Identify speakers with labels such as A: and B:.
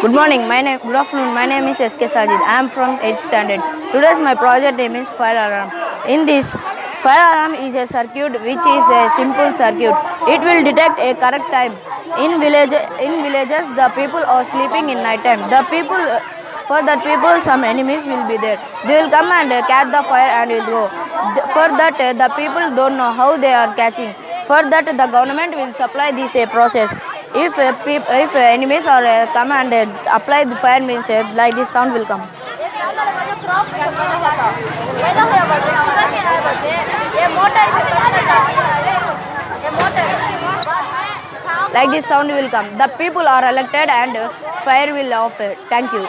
A: Good afternoon. My name is SK Sajid. I am from 8th standard. Today's my project name is fire alarm. In this, fire alarm is a circuit which is a simple circuit. It will detect a correct time. In villages, the people are sleeping in night time. For that people, some enemies will be there. They will come and catch the fire and will go. For that, the people don't know how they are catching. For that, the government will supply this process. If enemies are come and apply the fire means like this sound will come. Like this sound will come. The people are elected and fire will off. Thank you.